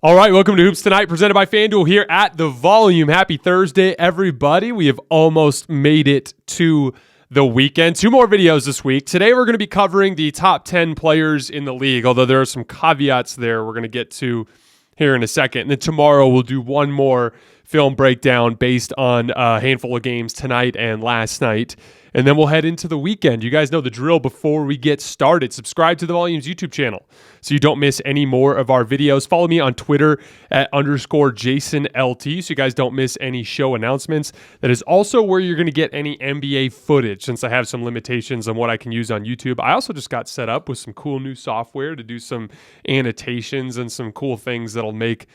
All right, welcome to Hoops Tonight, presented by FanDuel here at The Volume. Happy Thursday, everybody. We have almost made it to the weekend. 2 more videos this week. Today, we're going to be covering the top 10 players in the league, although there are some caveats there we're going to get to here in a second. And then tomorrow, we'll do one more film breakdown based on a handful of games tonight and last night. And then we'll head into the weekend. You guys know the drill. Before we get started, subscribe to The Volume's YouTube channel so you don't miss any more of our videos. Follow me on Twitter at _JasonLT so you guys don't miss any show announcements. That is also where you're going to get any NBA footage, since I have some limitations on what I can use on YouTube. I also just got set up with some cool new software to do some annotations and some cool things that'll make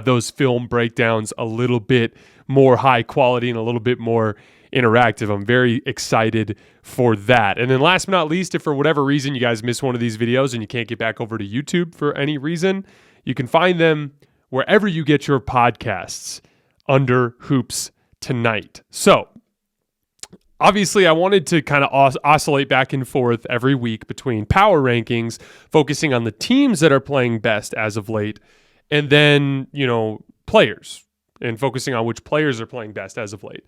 those film breakdowns a little bit more high quality and a little bit more interactive. I'm very excited for that. And then last but not least, if for whatever reason you guys miss one of these videos and you can't get back over to YouTube for any reason, you can find them wherever you get your podcasts under Hoops Tonight. So obviously I wanted to kind of oscillate back and forth every week between power rankings, focusing on the teams that are playing best as of late, and then, players, and focusing on which players are playing best as of late.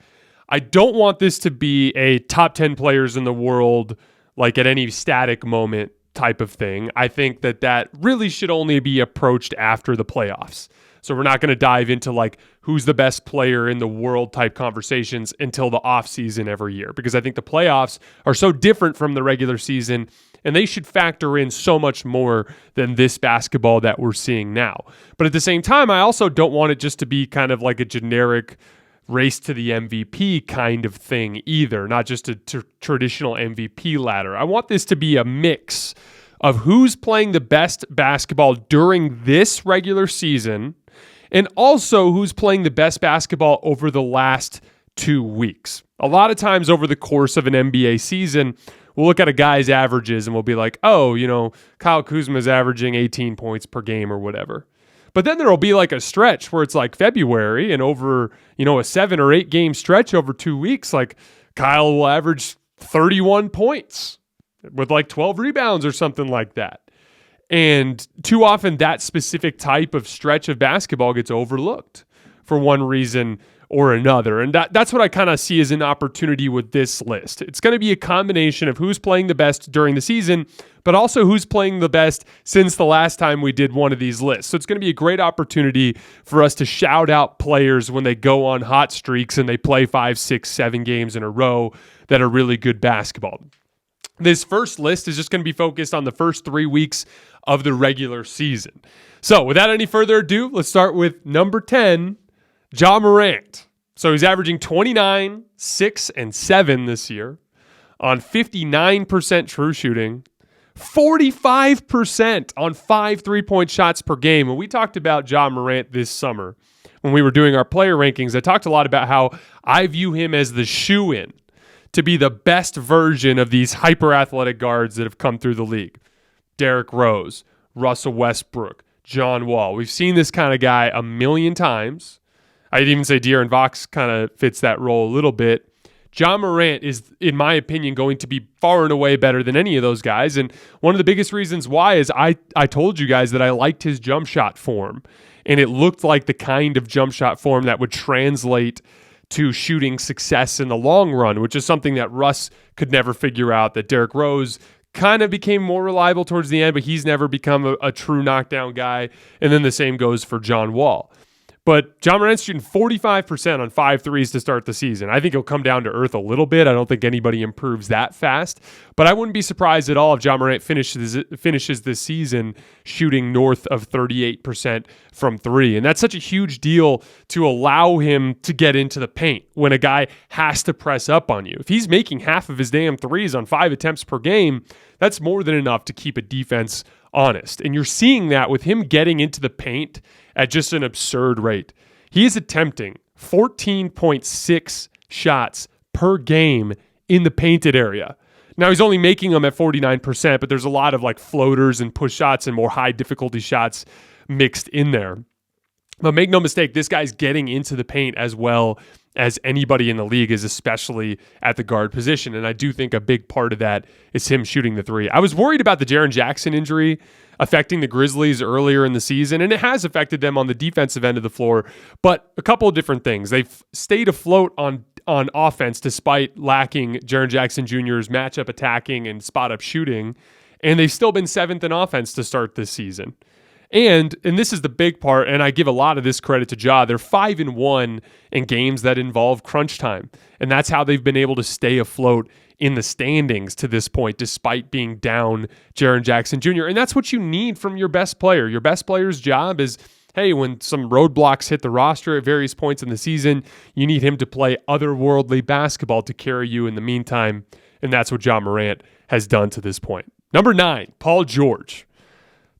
I don't want this to be a top 10 players in the world, like at any static moment type of thing. I think that really should only be approached after the playoffs. So we're not going to dive into like who's the best player in the world type conversations until the offseason every year, because I think the playoffs are so different from the regular season and they should factor in so much more than this basketball that we're seeing now. But at the same time, I also don't want it just to be kind of like a generic race to the MVP kind of thing either, not just a traditional MVP ladder. I want this to be a mix of who's playing the best basketball during this regular season and also who's playing the best basketball over the last 2 weeks. A lot of times over the course of an NBA season, we'll look at a guy's averages and we'll be like, Kyle Kuzma's averaging 18 points per game or whatever. But then there will be like a stretch where it's like February, and over, a 7 or 8 game stretch over 2 weeks, like Kyle will average 31 points with like 12 rebounds or something like that. And too often that specific type of stretch of basketball gets overlooked for one reason or another. And that's what I kind of see as an opportunity with this list. It's going to be a combination of who's playing the best during the season, but also who's playing the best since the last time we did one of these lists. So it's going to be a great opportunity for us to shout out players when they go on hot streaks and they play 5, 6, 7 games in a row that are really good basketball. This first list is just going to be focused on the first 3 weeks of the regular season. So without any further ado, let's start with number 10, Ja Morant. So he's averaging 29, 6, and 7 this year on 59% true shooting, 45% on 5 3-point shots per game. And we talked about Ja Morant this summer when we were doing our player rankings. I talked a lot about how I view him as the shoe-in to be the best version of these hyper-athletic guards that have come through the league. Derrick Rose, Russell Westbrook, John Wall. We've seen this kind of guy a million times. I'd even say De'Aaron Fox kind of fits that role a little bit. Ja Morant is, in my opinion, going to be far and away better than any of those guys. And one of the biggest reasons why is I told you guys that I liked his jump shot form. And it looked like the kind of jump shot form that would translate to shooting success in the long run, which is something that Russ could never figure out, that Derrick Rose kind of became more reliable towards the end, but he's never become a true knockdown guy. And then the same goes for John Wall. But Ja Morant's shooting 45% on 5 threes to start the season. I think he'll come down to earth a little bit. I don't think anybody improves that fast. But I wouldn't be surprised at all if Ja Morant finishes this season shooting north of 38% from 3. And that's such a huge deal to allow him to get into the paint when a guy has to press up on you. If he's making half of his damn threes on 5 attempts per game, that's more than enough to keep a defense honest. And you're seeing that with him getting into the paint at just an absurd rate. He is attempting 14.6 shots per game in the painted area. Now, he's only making them at 49%, but there's a lot of like floaters and push shots and more high difficulty shots mixed in there. But make no mistake, this guy's getting into the paint as well as anybody in the league is, especially at the guard position. And I do think a big part of that is him shooting the three. I was worried about the Jaren Jackson injury affecting the Grizzlies earlier in the season, and it has affected them on the defensive end of the floor, but a couple of different things. They've stayed afloat on offense despite lacking Jaren Jackson Jr.'s matchup attacking and spot-up shooting, and they've still been 7th in offense to start this season. And this is the big part, and I give a lot of this credit to Ja. They're 5-1 in games that involve crunch time, and that's how they've been able to stay afloat in the standings to this point, despite being down Jaren Jackson Jr. And that's what you need from your best player. Your best player's job is, hey, when some roadblocks hit the roster at various points in the season, you need him to play otherworldly basketball to carry you in the meantime, and that's what Ja Morant has done to this point. Number 9, Paul George.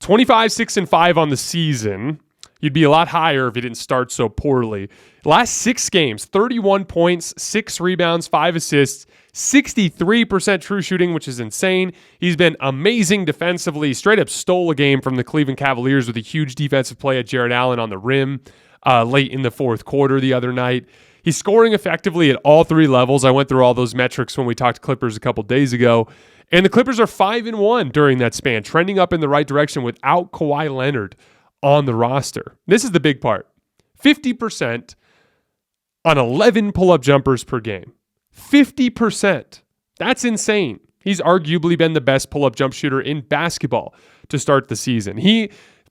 25, 6, and 5 on the season. You'd be a lot higher if he didn't start so poorly. Last 6 games, 31 points, 6 rebounds, 5 assists, 63% true shooting, which is insane. He's been amazing defensively. Straight up stole a game from the Cleveland Cavaliers with a huge defensive play at Jarrett Allen on the rim late in the fourth quarter the other night. He's scoring effectively at all 3 levels. I went through all those metrics when we talked Clippers a couple days ago. And the Clippers are 5-1 during that span, trending up in the right direction without Kawhi Leonard on the roster. This is the big part. 50% on 11 pull-up jumpers per game. 50%. That's insane. He's arguably been the best pull-up jump shooter in basketball to start the season.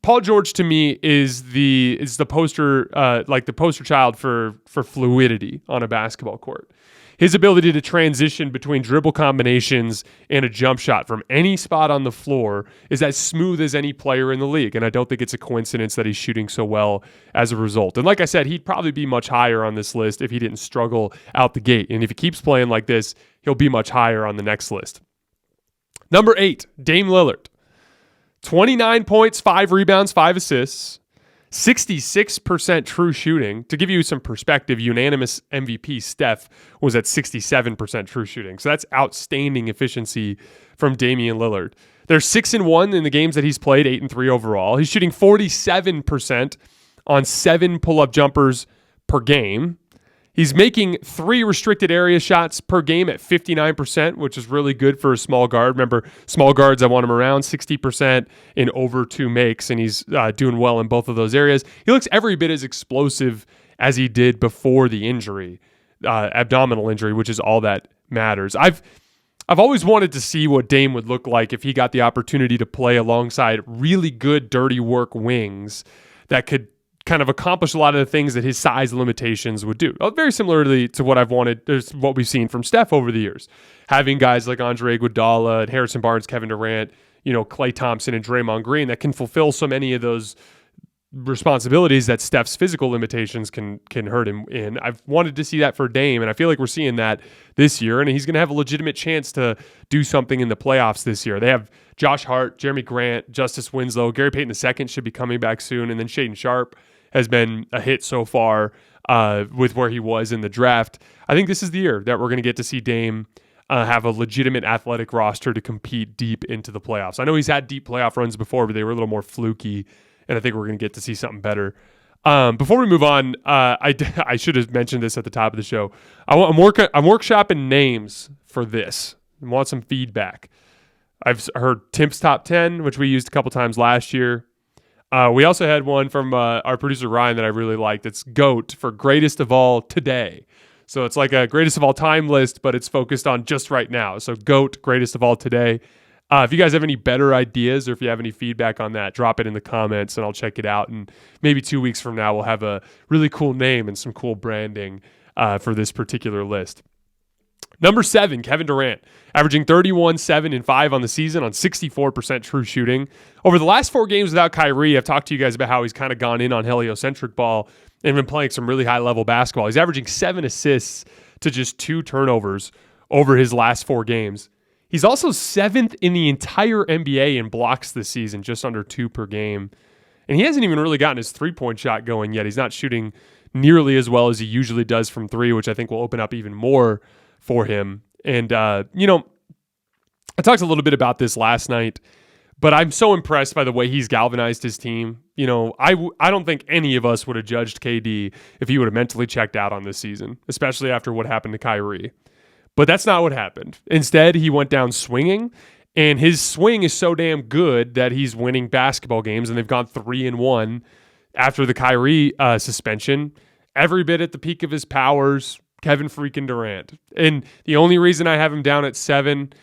Paul George to me is the poster the poster child for fluidity on a basketball court. His ability to transition between dribble combinations and a jump shot from any spot on the floor is as smooth as any player in the league, and I don't think it's a coincidence that he's shooting so well as a result. And like I said, he'd probably be much higher on this list if he didn't struggle out the gate, and if he keeps playing like this, he'll be much higher on the next list. Number 8, Dame Lillard. 29 points, 5 rebounds, 5 assists, 66% true shooting. To give you some perspective, unanimous MVP Steph was at 67% true shooting. So that's outstanding efficiency from Damian Lillard. They're 6-1 in the games that he's played, 8-3 overall. He's shooting 47% on 7 pull-up jumpers per game. He's making 3 restricted area shots per game at 59%, which is really good for a small guard. Remember, small guards, I want him around 60% in over 2 makes, and he's doing well in both of those areas. He looks every bit as explosive as he did before the injury, abdominal injury, which is all that matters. I've always wanted to see what Dame would look like if he got the opportunity to play alongside really good dirty work wings that could kind of accomplish a lot of the things that his size limitations would do. Very similarly to what I've wanted, what we've seen from Steph over the years. Having guys like Andre Iguodala, Harrison Barnes, Kevin Durant, Klay Thompson and Draymond Green that can fulfill so many of those responsibilities that Steph's physical limitations can hurt him in. I've wanted to see that for Dame, and I feel like we're seeing that this year, and he's going to have a legitimate chance to do something in the playoffs this year. They have Josh Hart, Jeremy Grant, Justice Winslow, Gary Payton II should be coming back soon, and then Shaedon Sharpe has been a hit so far with where he was in the draft. I think this is the year that we're going to get to see Dame have a legitimate athletic roster to compete deep into the playoffs. I know he's had deep playoff runs before, but they were a little more fluky, and I think we're going to get to see something better. Before we move on, I should have mentioned this at the top of the show. I'm workshopping names for this. I want some feedback. I've heard Timpf's top 10, which we used a couple times last year. We also had one from our producer Ryan that I really liked. It's GOAT for greatest of all today. So it's like a greatest of all time list, but it's focused on just right now. So GOAT, greatest of all today. If you guys have any better ideas or if you have any feedback on that, drop it in the comments and I'll check it out. And maybe 2 weeks from now, we'll have a really cool name and some cool branding for this particular list. Number 7, Kevin Durant, averaging 31, 7, and 5 on the season on 64% true shooting. Over the last 4 games without Kyrie, I've talked to you guys about how he's kind of gone in on heliocentric ball and been playing some really high-level basketball. He's averaging 7 assists to just 2 turnovers over his last 4 games. He's also 7th in the entire NBA in blocks this season, just under 2 per game. And he hasn't even really gotten his three-point shot going yet. He's not shooting nearly as well as he usually does from 3, which I think will open up even more for him. And, I talked a little bit about this last night, But I'm so impressed by the way he's galvanized his team. I don't think any of us would have judged KD if he would have mentally checked out on this season, especially after what happened to Kyrie. But that's not what happened. Instead, he went down swinging, and his swing is so damn good that he's winning basketball games, and they've gone 3-1 after the Kyrie suspension. Every bit at the peak of his powers, Kevin freaking Durant. And the only reason I have him down at 7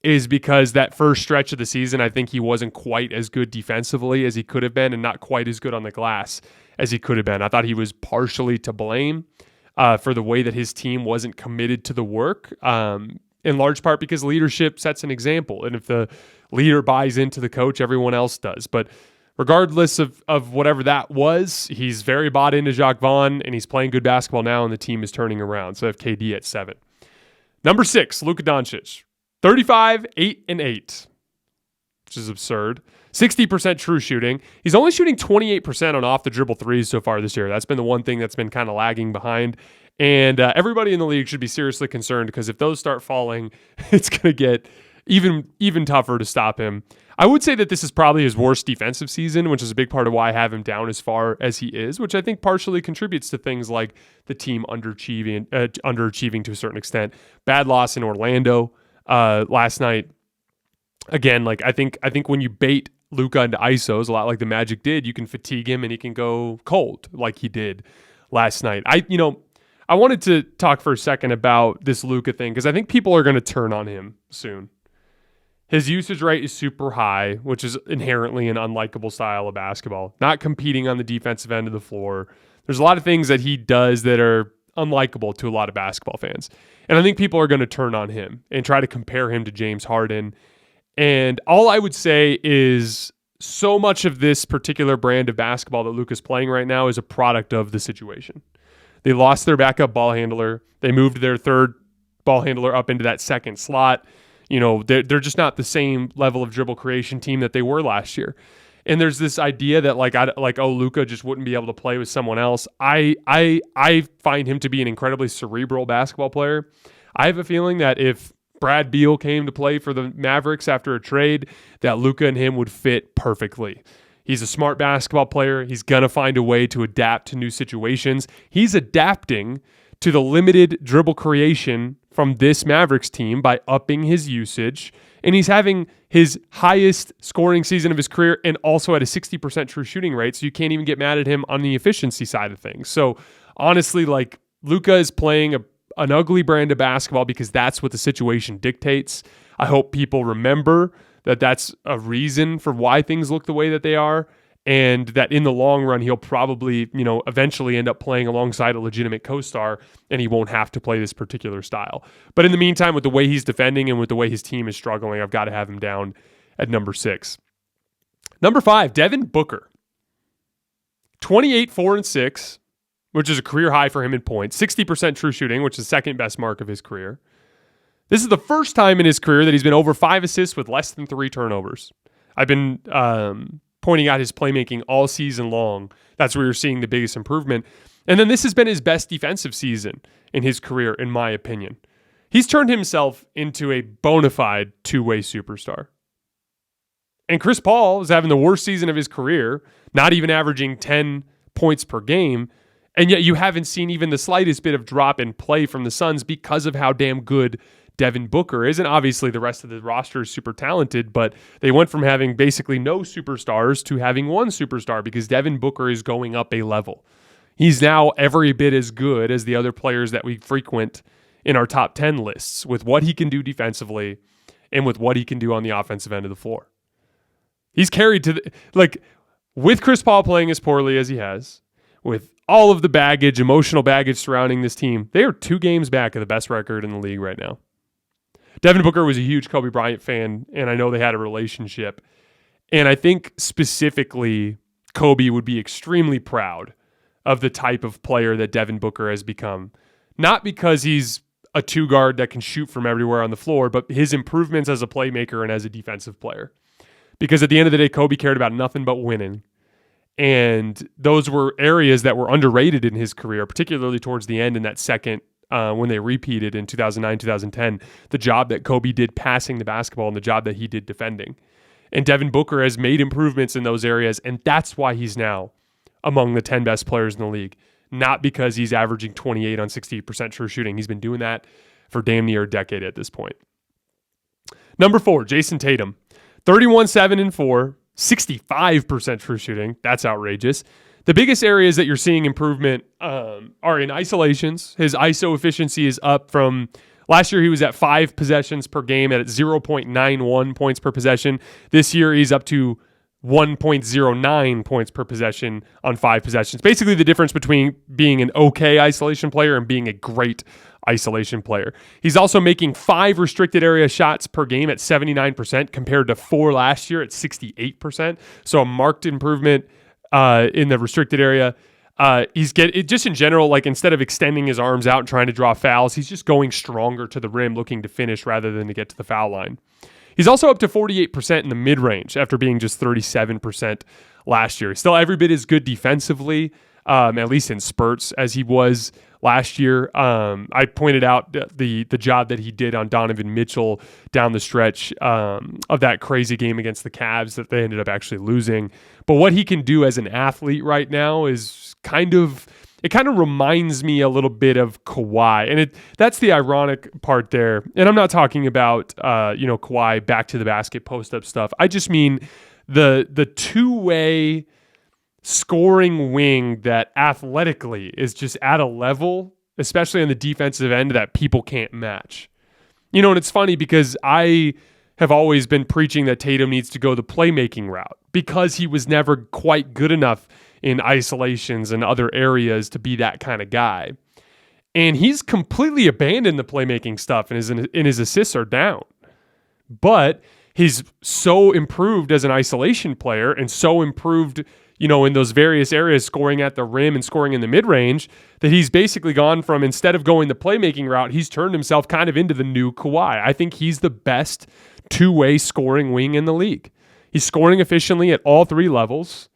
is because that first stretch of the season, I think he wasn't quite as good defensively as he could have been and not quite as good on the glass as he could have been. I thought he was partially to blame for the way that his team wasn't committed to the work, in large part because leadership sets an example. And if the leader buys into the coach, everyone else does. But regardless of whatever that was, he's very bought into Jacques Vaughn, and he's playing good basketball now, and the team is turning around. So I have KD at 7. Number 6, Luka Doncic. 35, 8, and 8, which is absurd. 60% true shooting. He's only shooting 28% on off the dribble threes so far this year. That's been the one thing that's been kind of lagging behind. And everybody in the league should be seriously concerned, because if those start falling, it's going to get even tougher to stop him. I would say that this is probably his worst defensive season, which is a big part of why I have him down as far as he is, which I think partially contributes to things like the team underachieving to a certain extent. Bad loss in Orlando last night. Again, I think when you bait Luka into ISOs, a lot like the Magic did, you can fatigue him and he can go cold like he did last night. I wanted to talk for a second about this Luka thing, because I think people are going to turn on him soon. His usage rate is super high, which is inherently an unlikable style of basketball. Not competing on the defensive end of the floor. There's a lot of things that he does that are unlikable to a lot of basketball fans. And I think people are going to turn on him and try to compare him to James Harden. And all I would say is so much of this particular brand of basketball that Luka's playing right now is a product of the situation. They lost their backup ball handler. They moved their third ball handler up into that second slot. They're just not the same level of dribble creation team that they were last year. And there's this idea that Luka just wouldn't be able to play with someone else. I find him to be an incredibly cerebral basketball player. I have a feeling that if Brad Beal came to play for the Mavericks after a trade, that Luka and him would fit perfectly. He's a smart basketball player. He's going to find a way to adapt to new situations. He's adapting to the limited dribble creation from this Mavericks team by upping his usage. And he's having his highest scoring season of his career and also at a 60% true shooting rate. So you can't even get mad at him on the efficiency side of things. So honestly, Luka is playing an ugly brand of basketball because that's what the situation dictates. I hope people remember that that's a reason for why things look the way that they are, and that in the long run, he'll probably, eventually end up playing alongside a legitimate co-star, and he won't have to play this particular style. But in the meantime, with the way he's defending and with the way his team is struggling, I've got to have him down at number 6. Number 5, Devin Booker. 28, 4, and 6, which is a career high for him in points. 60% true shooting, which is the second best mark of his career. This is the first time in his career that he's been over 5 assists with less than 3 turnovers. I've been pointing out his playmaking all season long. That's where you're seeing the biggest improvement. And then this has been his best defensive season in his career, in my opinion. He's turned himself into a bona fide two-way superstar. And Chris Paul is having the worst season of his career, not even averaging 10 points per game, and yet you haven't seen even the slightest bit of drop in play from the Suns because of how damn good Devin Booker is. And obviously the rest of the roster is super talented, but they went from having basically no superstars to having one superstar because Devin Booker is going up a level. He's now every bit as good as the other players that we frequent in our top 10 lists with what he can do defensively and with what he can do on the offensive end of the floor. He's carried to with Chris Paul playing as poorly as he has, with all of the baggage, emotional baggage surrounding this team, they are 2 games back of the best record in the league right now. Devin Booker was a huge Kobe Bryant fan, and I know they had a relationship. And I think specifically Kobe would be extremely proud of the type of player that Devin Booker has become. Not because he's a 2-guard that can shoot from everywhere on the floor, but his improvements as a playmaker and as a defensive player. Because at the end of the day, Kobe cared about nothing but winning. And those were areas that were underrated in his career, particularly towards the end in that second, when they repeated in 2009, 2010, the job that Kobe did passing the basketball and the job that he did defending. And Devin Booker has made improvements in those areas, and that's why he's now among the 10 best players in the league. Not because he's averaging 28 on 60% true shooting. He's been doing that for damn near a decade at this point. Number 4, Jayson Tatum. 31-7-4, 65% true shooting. That's outrageous. The biggest areas that you're seeing improvement are in isolations. His ISO efficiency is up from last year. He was at 5 possessions per game at 0.91 points per possession. This year he's up to 1.09 points per possession on 5 possessions. Basically the difference between being an okay isolation player and being a great isolation player. He's also making 5 restricted area shots per game at 79% compared to 4 last year at 68%. So a marked improvement in the restricted area. He's just in general, like instead of extending his arms out and trying to draw fouls, he's just going stronger to the rim, looking to finish rather than to get to the foul line. He's also up to 48% in the mid-range after being just 37% last year. Still every bit as good defensively, at least in spurts, as he was last year. I pointed out the job that he did on Donovan Mitchell down the stretch of that crazy game against the Cavs that they ended up actually losing. But what he can do as an athlete right now is kind of reminds me a little bit of Kawhi. And that's the ironic part there. And I'm not talking about Kawhi back to the basket post-up stuff. I just mean the two-way scoring wing that athletically is just at a level, especially on the defensive end, that people can't match. And it's funny because I have always been preaching that Tatum needs to go the playmaking route because he was never quite good enough in isolations and other areas to be that kind of guy. And he's completely abandoned the playmaking stuff, and his assists are down. But he's so improved as an isolation player and so improved in those various areas, scoring at the rim and scoring in the mid-range, that he's basically gone from, instead of going the playmaking route, he's turned himself kind of into the new Kawhi. I think he's the best two-way scoring wing in the league. He's scoring efficiently at all 3 levels,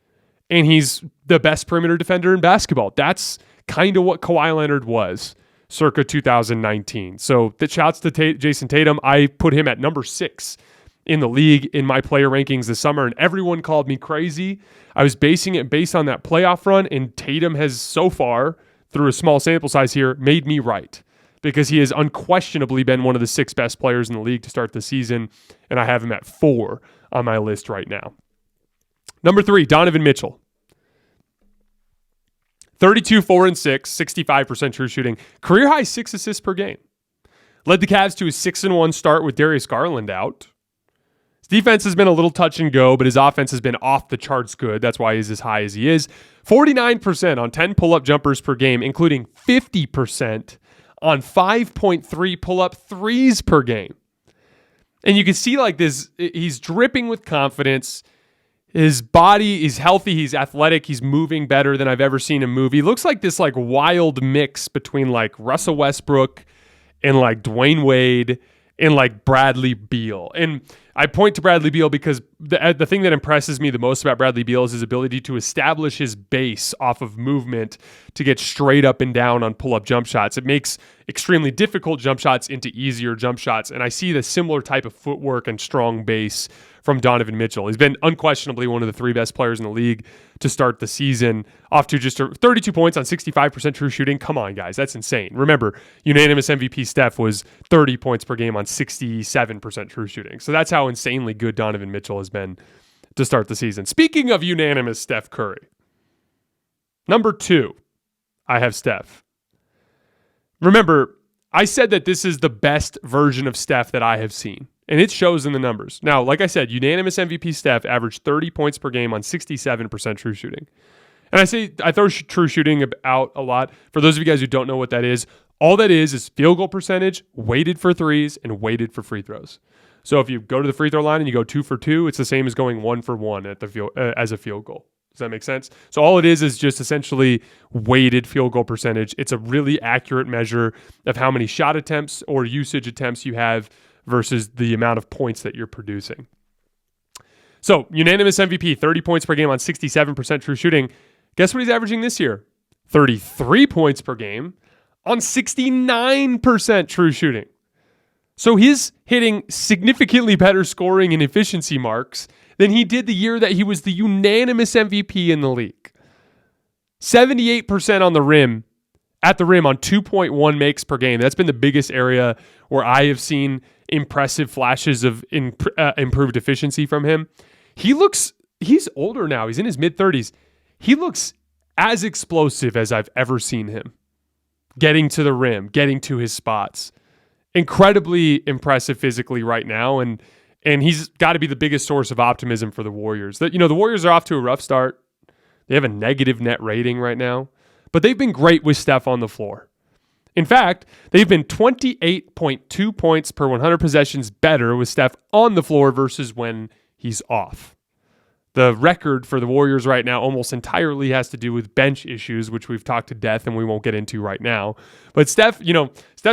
and he's the best perimeter defender in basketball. That's kind of what Kawhi Leonard was circa 2019. So the shouts to Jayson Tatum. I put him at number 6 in the league in my player rankings this summer, and everyone called me crazy. I was basing it based on that playoff run, and Tatum has so far, through a small sample size here, made me right, because he has unquestionably been one of the 6 best players in the league to start the season, and I have him at 4 on my list right now. Number 3, Donovan Mitchell. 32-4-6, 65% true shooting. Career high 6 assists per game. Led the Cavs to a 6-1 start with Darius Garland out. His defense has been a little touch and go, but his offense has been off the charts good. That's why he's as high as he is. 49% on 10 pull-up jumpers per game, including 50% on 5.3 pull-up threes per game. And you can see like this, he's dripping with confidence. His body is healthy. He's athletic. He's moving better than I've ever seen him move. He looks like this like wild mix between like Russell Westbrook and like Dwayne Wade and like Bradley Beal. And I point to Bradley Beal because the thing that impresses me the most about Bradley Beal is his ability to establish his base off of movement to get straight up and down on pull-up jump shots. It makes extremely difficult jump shots into easier jump shots. And I see the similar type of footwork and strong base from Donovan Mitchell. He's been unquestionably one of the 3 best players in the league to start the season, off to just 32 points on 65% true shooting. Come on, guys. That's insane. Remember, unanimous MVP Steph was 30 points per game on 67% true shooting. So that's how insanely good Donovan Mitchell has been to start the season. Speaking of unanimous Steph Curry, number 2, I have Steph. Remember, I said that this is the best version of Steph that I have seen. And it shows in the numbers. Now, like I said, unanimous MVP Steph averaged 30 points per game on 67% true shooting. And I throw true shooting out a lot. For those of you guys who don't know what that is, all that is field goal percentage, weighted for threes, and weighted for free throws. So if you go to the free throw line and you go 2 for 2, it's the same as going 1 for 1 at the as a field goal. Does that make sense? So all it is just essentially weighted field goal percentage. It's a really accurate measure of how many shot attempts or usage attempts you have versus the amount of points that you're producing. So, unanimous MVP, 30 points per game on 67% true shooting. Guess what he's averaging this year? 33 points per game on 69% true shooting. So he's hitting significantly better scoring and efficiency marks than he did the year that he was the unanimous MVP in the league. 78% on the rim, at the rim on 2.1 makes per game. That's been the biggest area where I have seen impressive flashes of improved efficiency from him. He's older now. He's in his mid-30s. He looks as explosive as I've ever seen him. Getting to the rim, getting to his spots. Incredibly impressive physically right now, and he's got to be the biggest source of optimism for the Warriors. The Warriors are off to a rough start. They have a negative net rating right now, but they've been great with Steph on the floor. In fact, they've been 28.2 points per 100 possessions better with Steph on the floor versus when he's off. The record for the Warriors right now almost entirely has to do with bench issues, which we've talked to death and we won't get into right now. But Steph's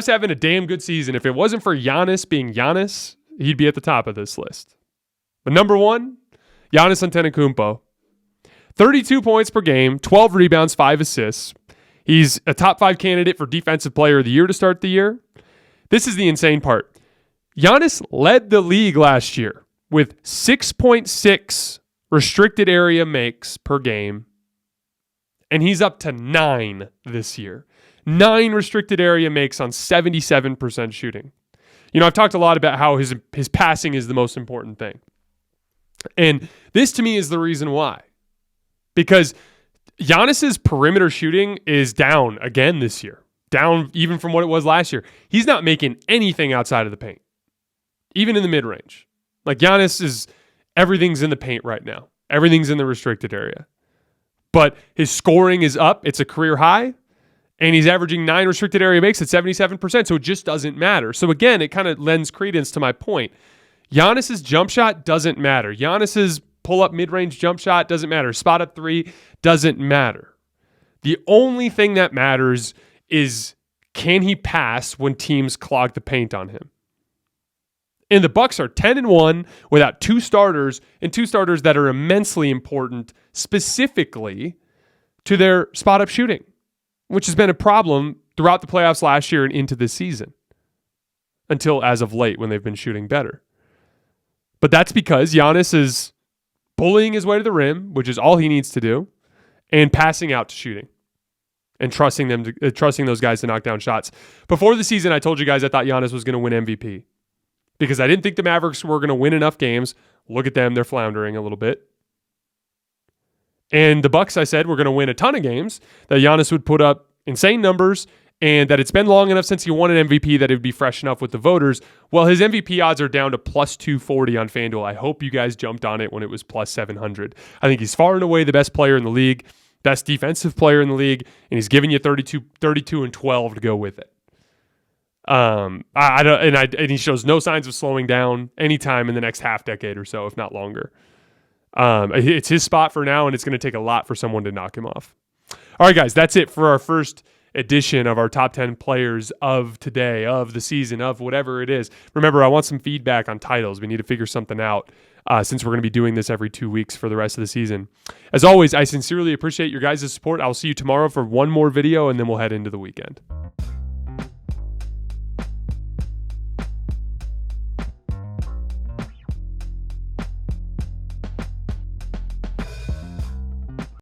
having a damn good season. If it wasn't for Giannis being Giannis, he'd be at the top of this list. But number one, Giannis Antetokounmpo. 32 points per game, 12 rebounds, 5 assists. He's a top 5 candidate for Defensive Player of the Year to start the year. This is the insane part. Giannis led the league last year with 6.6 restricted area makes per game, and he's up to 9 this year. 9 restricted area makes on 77% shooting. I've talked a lot about how his passing is the most important thing. And this to me is the reason why. Because Giannis's perimeter shooting is down again this year. Down even from what it was last year. He's not making anything outside of the paint. Even in the mid-range. Like everything's in the paint right now. Everything's in the restricted area. But his scoring is up. It's a career high. And he's averaging 9 restricted area makes at 77%. So it just doesn't matter. So again, it kind of lends credence to my point. Giannis's jump shot doesn't matter. Giannis's pull-up mid-range jump shot doesn't matter. Spot up 3 doesn't matter. The only thing that matters is, can he pass when teams clog the paint on him? And the Bucks are 10-1 without 2 starters, and 2 starters that are immensely important specifically to their spot-up shooting, which has been a problem throughout the playoffs last year and into this season, until as of late when they've been shooting better. But that's because Giannis is bullying his way to the rim, which is all he needs to do, and passing out to shooting and trusting those guys to knock down shots. Before the season, I told you guys I thought Giannis was going to win MVP because I didn't think the Mavericks were going to win enough games. Look at them. They're floundering a little bit. And the Bucks, I said, were going to win a ton of games, that Giannis would put up insane numbers, and that it's been long enough since he won an MVP that it would be fresh enough with the voters. Well, his MVP odds are down to plus 240 on FanDuel. I hope you guys jumped on it when it was plus 700. I think he's far and away the best player in the league, best defensive player in the league, and he's giving you 32 and 12 to go with it. And he shows no signs of slowing down anytime in the next half decade or so, if not longer. It's his spot for now, and it's going to take a lot for someone to knock him off. All right, guys, that's it for our first edition of our top 10 players of today, of the season, of whatever it is. Remember, I want some feedback on titles. We need to figure something out since we're going to be doing this every 2 weeks for the rest of the season. As always, I sincerely appreciate your guys' support. I'll see you tomorrow for one more video, and then we'll head into the weekend.